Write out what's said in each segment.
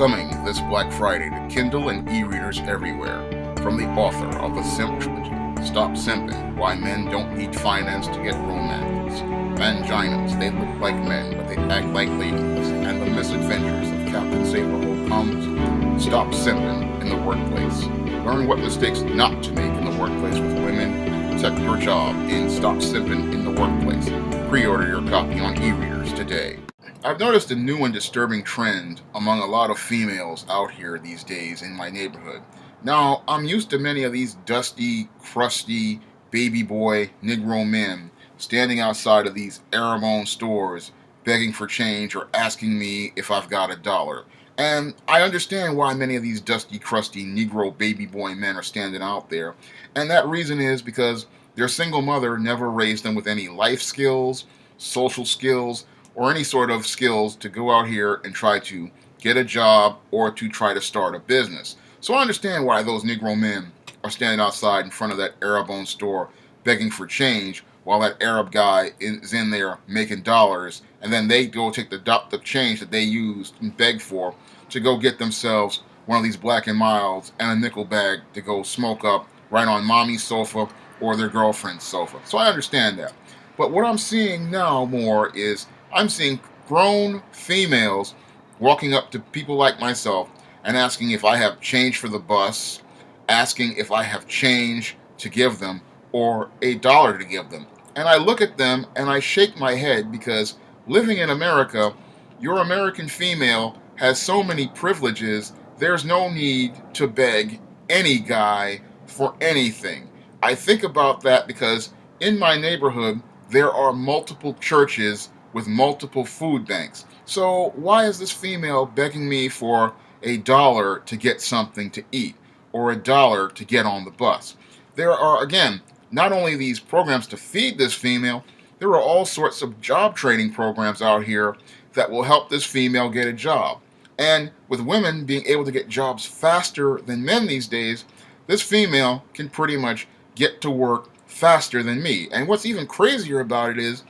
Coming this Black Friday to Kindle and e-readers everywhere, from the author of the Simp Trilogy, Stop Simping, Why Men Don't Need Finance to Get Romance, Vanginas, They Look Like Men But They Act Like Ladies, and the Misadventures of Captain Saberhole comes Stop Simping in the Workplace. Learn what mistakes not to make in the workplace with women and protect your job in Stop Simping in the Workplace. Pre-order your copy on e-readers today. I've noticed a new and disturbing trend among a lot of females out here these days in my neighborhood. Now, I'm used to many of these dusty, crusty, baby boy, Negro men standing outside of these Arab-owned stores begging for change or asking me if I've got $1. And I understand why many of these dusty, crusty, Negro baby boy men are standing out there. And that reason is because their single mother never raised them with any life skills, social skills, or any sort of skills to go out here and try to get a job or to try to start a business. So I understand why those Negro men are standing outside in front of that Arab-owned store begging for change while that Arab guy is in there making dollars, and then they go take the change that they used and begged for to go get themselves one of these Black and Milds and a nickel bag to go smoke up right on mommy's sofa or their girlfriend's sofa. So I understand that. But what I'm seeing now more is I'm seeing grown females walking up to people like myself and asking if I have change for the bus, asking if I have change to give them or $1 to give them. And I look at them and I shake my head because living in America, your American female has so many privileges, there's no need to beg any guy for anything. I think about that because in my neighborhood, there are multiple churches with multiple food banks. So why is this female begging me for $1 to get something to eat or $1 to get on the bus? There are, again, not only these programs to feed this female, there are all sorts of job training programs out here that will help this female get a job. And with women being able to get jobs faster than men these days, this female can pretty much get to work faster than me. And what's even crazier about it is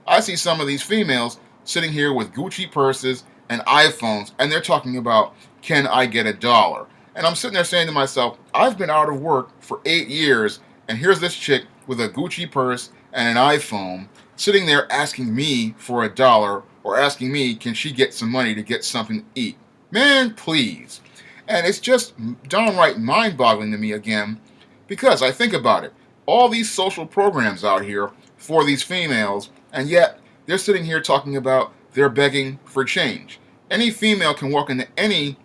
I see some of these females sitting here with Gucci purses and iPhones, and they're talking about, can I get $1? And I'm sitting there saying to myself, I've been out of work for 8 years, and here's this chick with a Gucci purse and an iPhone sitting there asking me for $1 or asking me, can she get some money to get something to eat? Man, please. And it's just downright mind-boggling to me again, because I think about it. All these social programs out here for these females, and yet they're sitting here talking about they're begging for change. Any female can walk into any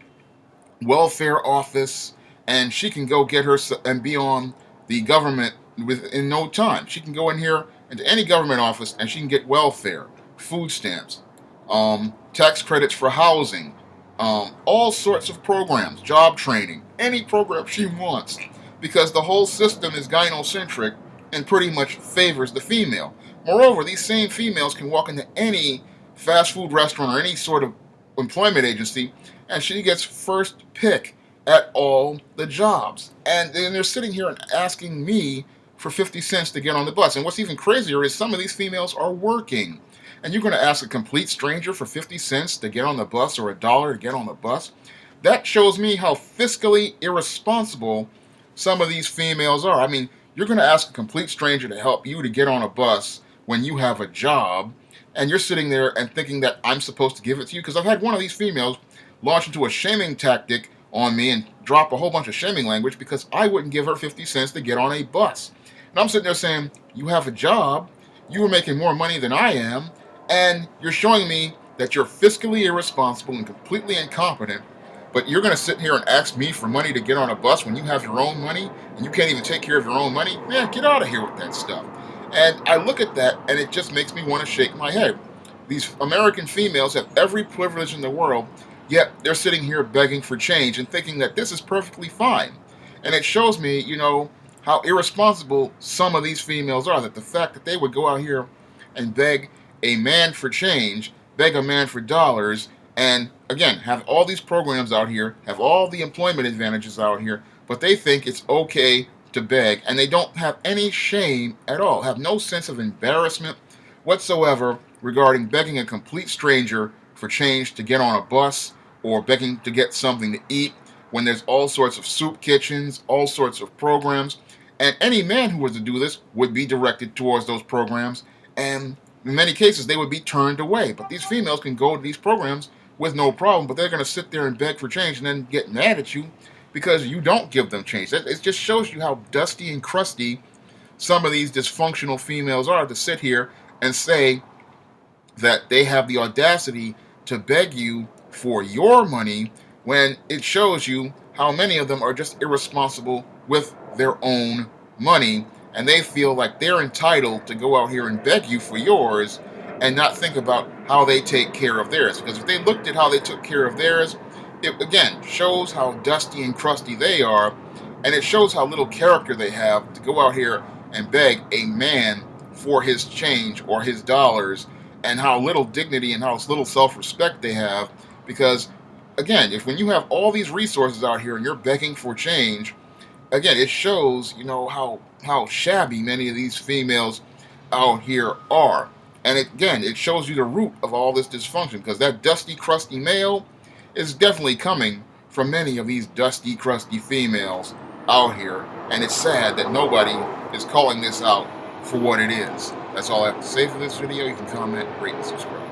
welfare office and she can go get her and be on the government within no time. She can go in here into any government office and she can get welfare, food stamps, tax credits for housing, all sorts of programs, job training, any program she wants, because the whole system is gynocentric and pretty much favors the female. Moreover, these same females can walk into any fast food restaurant or any sort of employment agency, and she gets first pick at all the jobs. And then they're sitting here and asking me for 50 cents to get on the bus. And what's even crazier is some of these females are working. And you're going to ask a complete stranger for 50 cents to get on the bus or $1 to get on the bus? That shows me how fiscally irresponsible some of these females are. I mean, you're going to ask a complete stranger to help you to get on a bus when you have a job, and you're sitting there and thinking that I'm supposed to give it to you? Because I've had one of these females launch into a shaming tactic on me and drop a whole bunch of shaming language because I wouldn't give her 50 cents to get on a bus. And I'm sitting there saying, you have a job, you are making more money than I am, and you're showing me that you're fiscally irresponsible and completely incompetent, but you're going to sit here and ask me for money to get on a bus when you have your own money and you can't even take care of your own money? Man, get out of here with that stuff. And I look at that and it just makes me want to shake my head. These American females have every privilege in the world, yet they're sitting here begging for change and thinking that this is perfectly fine. And it shows me, how irresponsible some of these females are, that the fact that they would go out here and beg a man for change, beg a man for dollars, and again, have all these programs out here, have all the employment advantages out here, but they think it's okay to beg, and they don't have any shame at all, have no sense of embarrassment whatsoever regarding begging a complete stranger for change to get on a bus or begging to get something to eat when there's all sorts of soup kitchens, all sorts of programs. And any man who was to do this would be directed towards those programs, and in many cases they would be turned away. But these females can go to these programs with no problem, but they're going to sit there and beg for change and then get mad at you because you don't give them change. It just shows you how dusty and crusty some of these dysfunctional females are, to sit here and say that they have the audacity to beg you for your money when it shows you how many of them are just irresponsible with their own money, and they feel like they're entitled to go out here and beg you for yours and not think about how they take care of theirs. Because if they looked at how they took care of theirs, it again shows how dusty and crusty they are, and it shows how little character they have to go out here and beg a man for his change or his dollars, and how little dignity and how little self-respect they have. Because again, if when you have all these resources out here and you're begging for change, again, it shows, how shabby many of these females out here are. And again, it shows you the root of all this dysfunction, because that dusty, crusty male is definitely coming from many of these dusty, crusty females out here. And it's sad that nobody is calling this out for what it is. That's all I have to say for this video. You can comment, rate, and subscribe.